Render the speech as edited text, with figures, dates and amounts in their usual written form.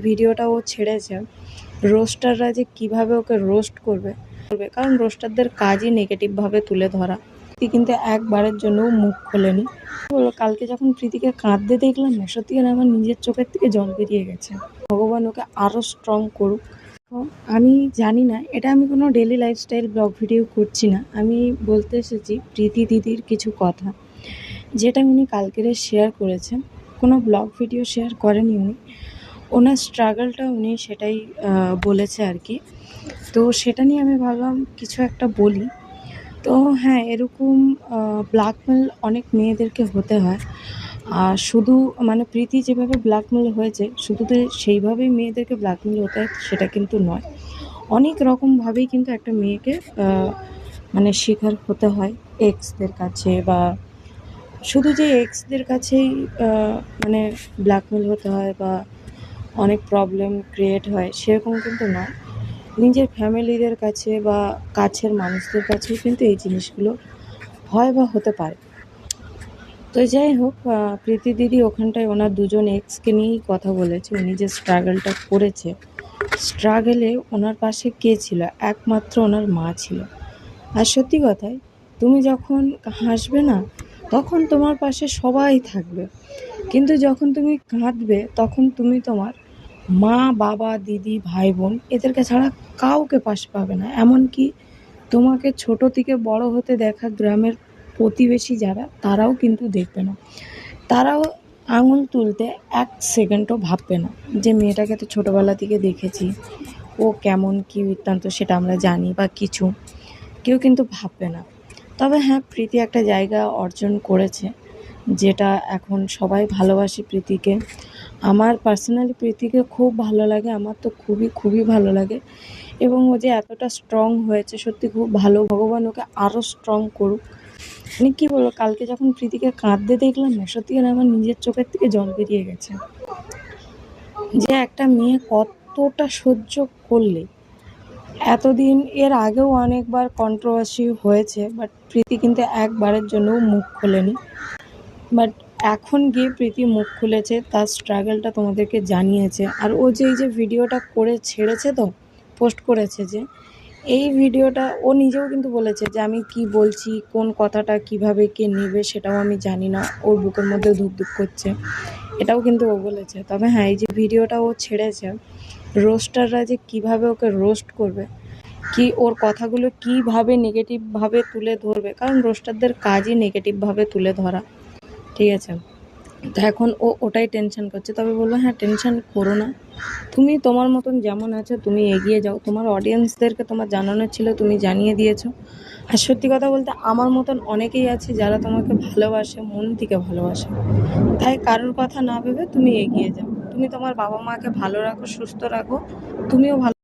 ভিডিওটা ও ছেড়েছে, রোস্টাররা যে কিভাবে ওকে রোস্ট করবে, কারণ রোস্টারদের কাজই নেগেটিভভাবে তুলে ধরা। প্রীতি কিন্তু একবারের জন্যও মুখ খোলেনি। কালকে যখন প্রীতিকে কাঁদতে দেখলাম না, সত্যি করে আমার নিজের চোখের থেকে জল বেরিয়ে গেছে। ভগবান ওকে আরও স্ট্রং করুক। আমি জানি না, এটা আমি কোনো ডেলি লাইফস্টাইল ব্লগ ভিডিও করছি না, আমি বলতে এসেছি প্রীতি দিদির কিছু কথা, যেটা উনি কালকের শেয়ার করেছেন। কোনো ব্লগ ভিডিও শেয়ার করেনি উনি, ওনার স্ট্রাগলটা উনি সেটাই বলেছে আর কি। তো সেটা নিয়ে আমি ভাবলাম কিছু একটা বলি। তো হ্যাঁ, এরকম ব্ল্যাকমেল অনেক মেয়েদেরকে হতে হয়। আর শুধু মানে প্রীতি যেভাবে ব্ল্যাকমেল হয়েছে, শুধু তো সেইভাবেই মেয়েদেরকে ব্ল্যাকমেল হতে হয় সেটা কিন্তু নয়। অনেক রকমভাবেই কিন্তু একটা মেয়েকে মানে শিকার হতে হয় এক্সদের কাছে, বা শুধু যে এক্সদের কাছেই মানে ব্ল্যাকমেল হতে হয় বা অনেক প্রবলেম ক্রিয়েট হয় সেরকম কিন্তু নয়। নিজের ফ্যামিলিদের কাছে বা কাছের মানুষদের কাছেও কিন্তু এই জিনিসগুলো হয় বা হতে পারে। তো যাই হোক, প্রীতি দিদি ওখানটায় ওনার দুজন এক্সকে নিয়েই কথা বলেছে। উনি যে স্ট্রাগলটা করেছে, স্ট্রাগলে ওনার পাশে কে ছিল? একমাত্র ওনার মা ছিল। আর সত্যি কথাই, তুমি যখন হাসবে না তখন তোমার পাশে সবাই থাকবে, কিন্তু যখন তুমি কাঁদবে তখন তুমি তোমার মা, বাবা, দিদি, ভাই, বোন এদেরকে ছাড়া কাউকে পাশে পাবে না। এমনকি তোমাকে ছোট থেকে বড় হতে দেখা গ্রামের প্রতিবেশী যারা, তারাও কিন্তু দেখবে না। তারাও আঙুল তুলতে এক সেকেন্ডও ভাববে না যে মেয়েটাকে তো ছোটোবেলা থেকে দেখেছি, ও কেমন কী বৃত্তান্ত সেটা আমরা জানি বা কিছু, কেউ কিন্তু ভাববে না। তবে হ্যাঁ, প্রীতি একটা জায়গা অর্জন করেছে, যেটা এখন সবাই ভালোবাসে প্রীতিকে। আমার পার্সোনালি প্রীতিকে খুব ভালো লাগে, আমার তো খুবই খুবই ভালো লাগে। এবং ও যে এতটা স্ট্রং হয়েছে সত্যি খুব ভালো। ভগবান ওকে আরও স্ট্রং করুক। মানে কী বলবো, কালকে যখন প্রীতিকে কাঁদতে দেখলাম না, সত্যি করে আমার নিজের চোখের থেকে জল বেরিয়ে গেছে। যে একটা মেয়ে কতটা সহ্য করলে। এতদিন এর আগেও অনেকবার কন্ট্রোভার্সি হয়েছে, বাট প্রীতি কিন্তু একবারের জন্যও মুখ খোলেনি। বাট এখন গিয়ে প্রীতি মুখ খুলেছে, তার স্ট্রাগলটা তোমাদেরকে জানিয়েছে। আর ও যে এই যে ভিডিওটা করে ছেড়েছে, তো পোস্ট করেছে, যে এই ভিডিওটা ও নিজেও কিন্তু বলেছে যে আমি কি বলছি, কোন কথাটা কিভাবে কে নেবে সেটাও আমি জানি না, ওর বুকের মধ্যে ধুকধুক করছে, এটাও কিন্তু ও বলেছে। তবে হ্যাঁ, এই যে ভিডিওটা ও ছেড়েছে, রোস্টাররা যে কিভাবে ওকে রোস্ট করবে, কি ওর কথাগুলো কিভাবে নেগেটিভভাবে তুলে ধরবে, কারণ রোস্টারদের কাজই নেগেটিভভাবে তুলে ধরা, ঠিক আছে? তো এখন ও ওটাই টেনশন করছে। তবে বললো হ্যাঁ, টেনশন করো না, তুমি তোমার মতন যেমন আছো তুমি এগিয়ে যাও। তোমার অডিয়েন্সদেরকে তোমার জানানোর ছিল, তুমি জানিয়ে দিয়েছো। আর সত্যি কথা বলতে আমার মতন অনেকেই আছে যারা তোমাকে ভালোবাসে, মন থেকে ভালোবাসে। তাই কারোর কথা না ভেবে তুমি এগিয়ে যাও। তুমি তোমার বাবা মাকে ভালো রাখো, সুস্থ রাখো, তুমিও ভালো